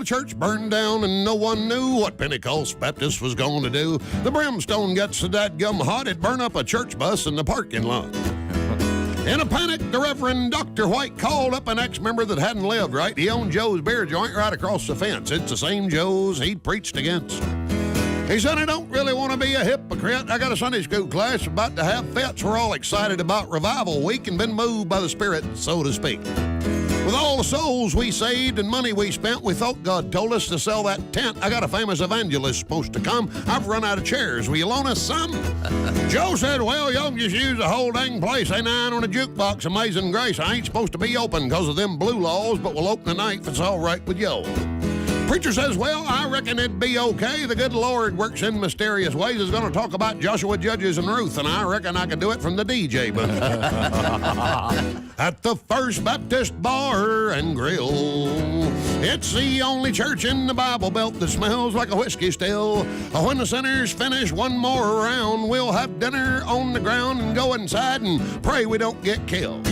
the church burned down and no one knew what Pentecost Baptist was going to do. The brimstone got so dadgum hot it burned up a church bus in the parking lot. In a panic, the Reverend Dr. White called up an ex-member that hadn't lived right. He owned Joe's beer joint right across the fence. It's the same Joe's he preached against. He said, I don't really want to be a hypocrite. I got a Sunday school class about to have fits. We're all excited about Revival Week and been moved by the Spirit, so to speak. With all the souls we saved and money we spent, we thought God told us to sell that tent. I got a famous evangelist supposed to come. I've run out of chairs. Will you loan us some? Joe said, well, y'all can just use the whole dang place. Ain't nine on a jukebox, Amazing Grace. I ain't supposed to be open because of them blue laws, but we'll open tonight if it's all right with you. Preacher says, well, I reckon it'd be okay. The good Lord works in mysterious ways. Is going to talk about Joshua, Judges, and Ruth, and I reckon I could do it from the DJ booth. At the First Baptist Bar and Grill, it's the only church in the Bible Belt that smells like a whiskey still. When the sinners finish one more round, we'll have dinner on the ground and go inside and pray we don't get killed.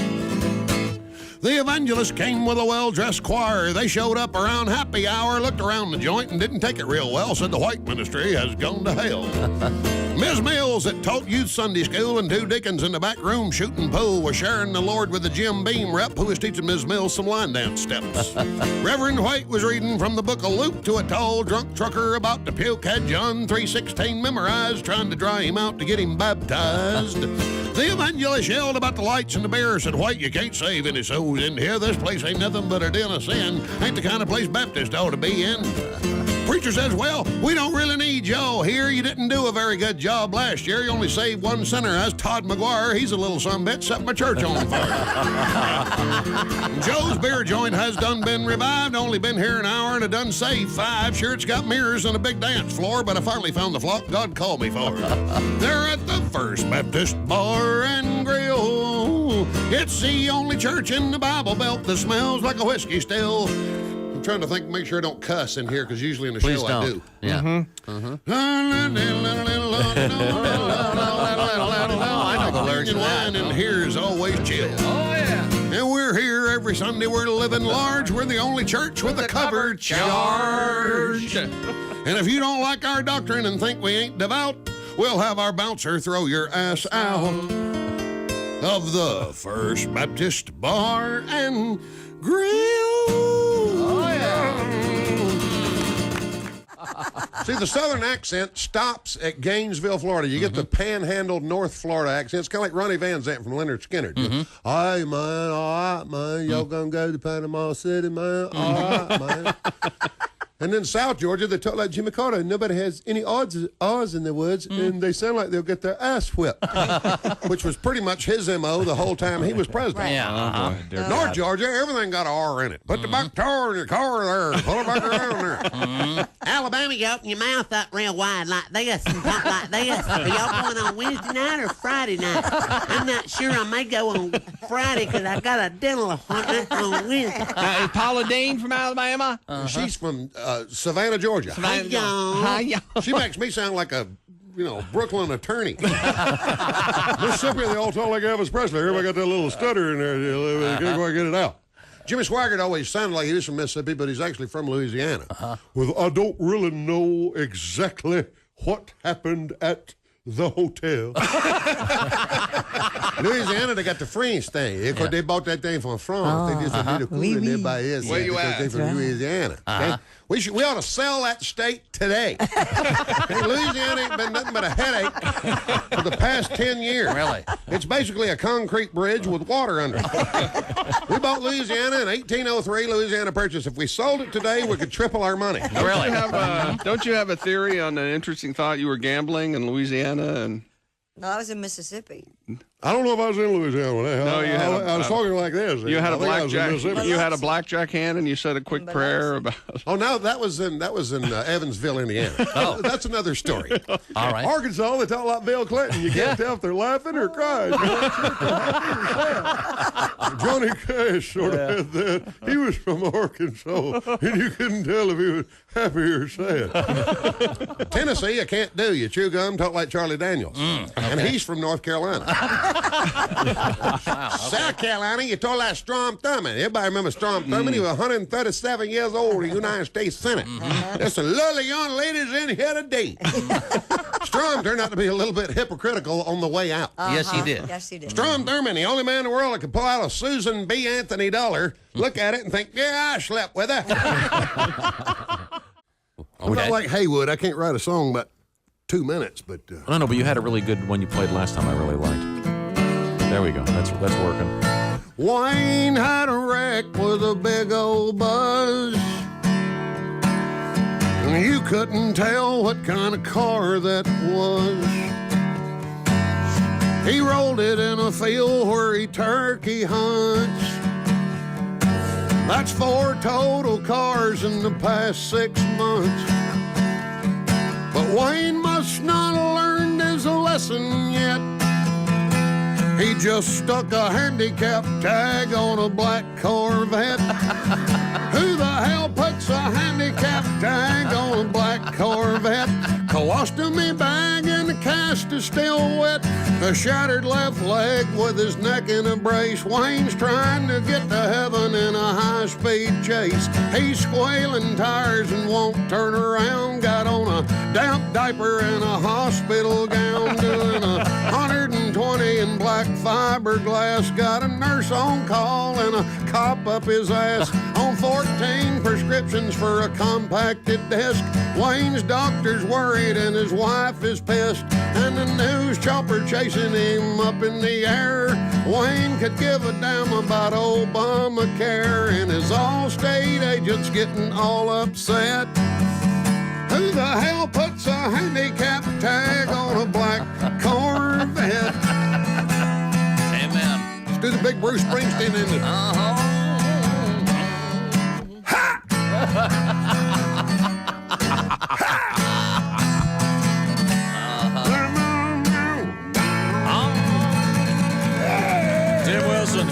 The evangelist came with a well-dressed choir. They showed up around happy hour, looked around the joint, and didn't take it real well, said the white ministry has gone to hell. Ms. Mills that taught youth Sunday school and two deacons in the back room shooting pool was sharing the Lord with the Jim Beam rep who was teaching Ms. Mills some line dance steps. Reverend White was reading from the book of Luke to a tall drunk trucker about to puke, had John 3:16 memorized, trying to dry him out to get him baptized. The evangelist yelled about the lights and the beer, said, White, you can't save any souls in here. This place ain't nothing but a den of sin. Ain't the kind of place Baptist ought to be in. Preacher says, well, we don't really need y'all here. You didn't do a very good job last year. You only saved one sinner. That's Todd McGuire. He's a little sumbitch, set my church on fire. Joe's beer joint has done been revived. Only been here an hour and I done saved 5. Sure, it's got mirrors and a big dance floor, but I finally found the flock God called me for. They're at the First Baptist Bar and Grill. It's the only church in the Bible Belt that smells like a whiskey still. I'm trying to think, make sure I don't cuss in here, because usually in the Please show don't. I do. Yeah. I know the lyrics of that. And here's always chill. Oh, yeah. And we're here every Sunday. We're living large. We're the only church with a covered charge. And if you don't like our doctrine and think we ain't devout, we'll have our bouncer throw your ass out of the First Baptist Bar and Grill. Oh, yeah. See, the southern accent stops at Gainesville, Florida. You get the panhandled North Florida accent. It's kind of like Ronnie Van Zant from Leonard Skinner. Hey, man, all right, man. Y'all gonna go to Panama City, man? All right, man. And then South Georgia, they talk like Jimmy Carter. Nobody has any R's in their words, and they sound like they'll get their ass whipped, which was pretty much his M.O. the whole time he was president. Yeah. North Georgia, everything got an R in it. Put the back tire in your car there. Pull it back around there. Alabama, you open your mouth up real wide like this and talk like this. Are y'all going on Wednesday night or Friday night? I'm not sure. I may go on Friday because I got a dental appointment on Wednesday. Is Paula Dean from Alabama? She's from Savannah, Georgia. Hi, y'all. She makes me sound like a, Brooklyn attorney. Mississippi, they all talk like Elvis Presley. Everybody got that little stutter in there. They can't quite get it out. Jimmy Swaggart always sounded like he was from Mississippi, but he's actually from Louisiana. Well, I don't really know exactly what happened at the hotel. Louisiana, they got the French thing. Of course, they bought that thing from France. They just did a cool in everybody else. Where you because at? they from Louisiana. Okay? We ought to sell that state today. Okay, Louisiana ain't been nothing but a headache for the past 10 years. Really? It's basically a concrete bridge with water under it. We bought Louisiana in 1803. Louisiana Purchase. If we sold it today, we could triple our money. Really? Don't you have a theory on an interesting thought? You were gambling in Louisiana and... No, I was in Mississippi. I don't know if I was in Louisiana when that No, you had I was talking like this. You had I a think I was in blackjack. Mississippi. You had a blackjack hand, and you said a quick prayer about. Oh no, that was in Evansville, Indiana. Oh. That's another story. All right. Arkansas, they talk like Bill Clinton. You can't tell if they're laughing or crying. Johnny Cash sort of had that. He was from Arkansas, and you couldn't tell if he was happy or sad. Tennessee, I can't do. You chew gum, talk like Charlie Daniels. and he's from North Carolina. South Carolina, you told that Strom Thurmond. Everybody remember Strom Thurmond? He was 137 years old in the United States Senate. There's some lovely young ladies in here today. Strom turned out to be a little bit hypocritical on the way out. Yes, he did. Yes, he did. Strom Thurmond, the only man in the world that could pull out a Susan B. Anthony dollar, look at it and think, yeah, I slept with her. I'm not like Haywood. I can't write a song about 2 minutes, but... I know, but you had a really good one you played last time I really liked. There we go. That's working. Wayne had a wreck with a big old buzz. And you couldn't tell what kind of car that was. He rolled it in a field where he turkey hunts. That's 4 total cars in the past 6 months. But Wayne must not have learned his lesson yet. He just stuck a handicap tag on a black Corvette. Who the hell puts a handicap tag on a black Corvette? Colostomy bag and the cast is still wet. A shattered left leg with his neck in a brace. Wayne's trying to get to heaven in a high-speed chase. He's squealing tires and won't turn around. Got on a damp diaper and a hospital gown. Doing 120 in black fiberglass. Got a nurse on call and a cop up his ass. On 14 prescriptions for a compacted desk. Wayne's doctor's worried and his wife is pissed. And the news chopper chasing him up in the air. Wayne could give a damn about Obamacare. And his Allstate agent's getting all upset. Who the hell puts a handicap tag on a black Corvette? Amen. Let's do the big Bruce Springsteen in it. Tim Wilson.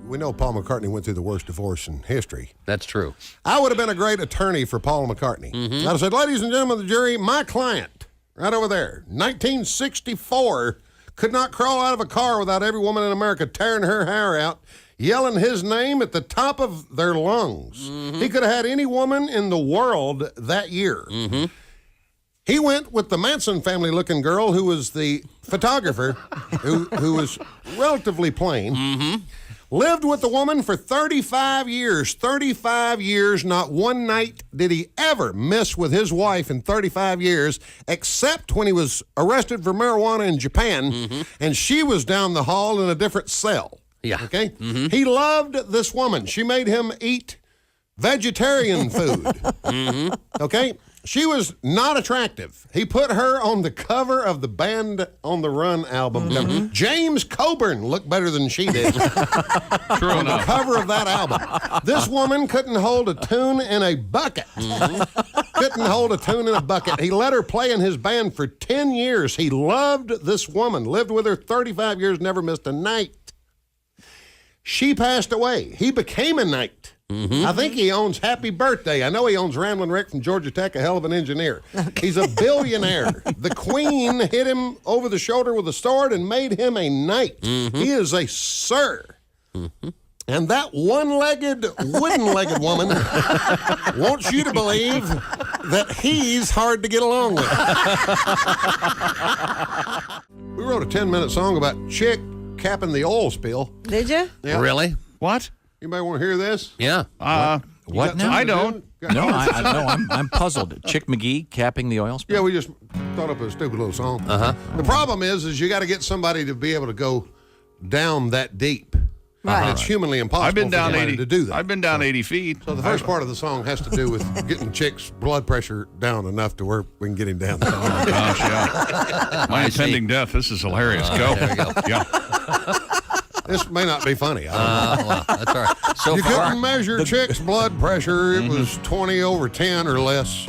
We know Paul McCartney went through the worst divorce in history. That's true. I would have been a great attorney for Paul McCartney. I'd have said, ladies and gentlemen of the jury, my client, right over there, 1964, could not crawl out of a car without every woman in America tearing her hair out, yelling his name at the top of their lungs. He could have had any woman in the world that year. He went with the Manson family-looking girl who was the photographer, who was relatively plain. Lived with the woman for 35 years. 35 years, not one night did he ever miss with his wife in 35 years, except when he was arrested for marijuana in Japan, and she was down the hall in a different cell. Yeah. Okay? He loved this woman. She made him eat vegetarian food. Okay? She was not attractive. He put her on the cover of the Band on the Run album. James Coburn looked better than she did. True On the enough. cover of that album. This woman couldn't hold a tune in a bucket. Couldn't hold a tune in a bucket. He let her play in his band for 10 years. He loved this woman, lived with her 35 years, never missed a night. She passed away. He became a knight. I think he owns Happy Birthday. I know he owns Ramblin' Rick from Georgia Tech, a hell of an engineer. He's a billionaire. The Queen hit him over the shoulder with a sword and made him a knight. He is a sir. And that one-legged, wooden-legged woman wants you to believe that he's hard to get along with. We wrote a 10-minute song about Chick capping the oil spill. Did you? Yeah. Really? What? Anybody want to hear this? Yeah. What now? I don't. No, I'm puzzled. Chick McGee capping the oil spill. Yeah, we just thought up a stupid little song. The problem is you got to get somebody to be able to go down that deep. Right. It's humanly impossible I've been for down anybody 80. to do that. I've been down 80 feet. So the first part of the song has to do with getting Chick's blood pressure down enough to where we can get him down. Oh, gosh, yeah. My impending death. This is hilarious. Go. There we go. Yeah. This may not be funny. I don't know. Well, that's all right. So You far, couldn't measure Chick's blood pressure. It was 20/10 or less.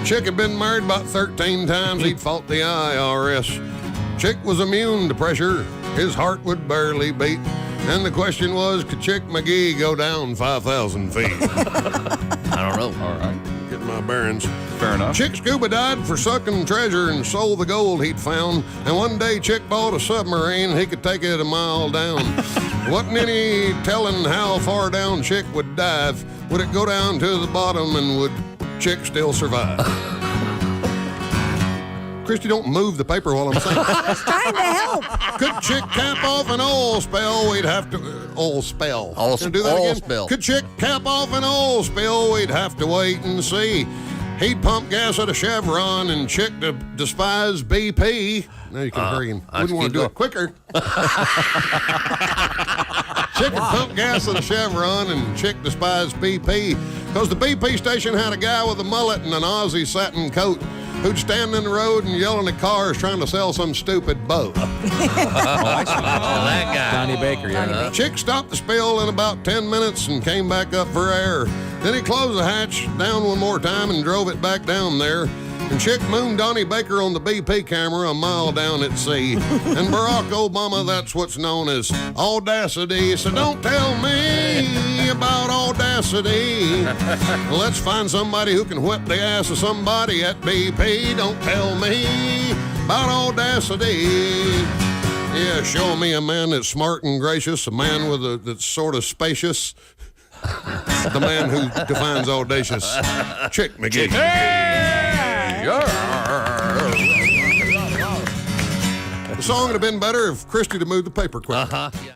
Chick had been married about 13 times. He'd fought the IRS. Chick was immune to pressure. His heart would barely beat. And the question was, could Chick McGee go down 5,000 feet? I don't know. All right. Get my bearings. Fair enough. Chick Scuba died for sucking treasure and sold the gold he'd found. And one day Chick bought a submarine, he could take it a mile down. Wasn't any telling how far down Chick would dive. Would it go down to the bottom and would Chick still survive? Christy, don't move the paper while I'm saying. Trying to help. Could Chick cap off an oil spell? We'd have to oil spell. Oil Can I do that again? spill. Could Chick cap off an oil spill? We'd have to wait and see. He'd pump gas at a Chevron and Chick to despise BP. Now you can hurry and I wouldn't want to keep do it quicker. Chick would pump gas at a Chevron and Chick despised BP because the BP station had a guy with a mullet and an Aussie satin coat who'd stand in the road and yelling at cars trying to sell some stupid boat. Oh, I see. that guy. Donnie Baker, yeah. Chick stopped the spill in about 10 minutes and came back up for air. Then he closed the hatch down one more time and drove it back down there. And Chick mooned Donnie Baker on the BP camera a mile down at sea. And Barack Obama, that's what's known as audacity. So don't tell me about audacity. Let's find somebody who can whip the ass of somebody at BP. Don't tell me about audacity. Yeah, show me a man that's smart and gracious, a man that's sort of spacious. The man who defines audacious. Chick McGee. The song would have been better if Christy had moved the paper quicker. Yeah.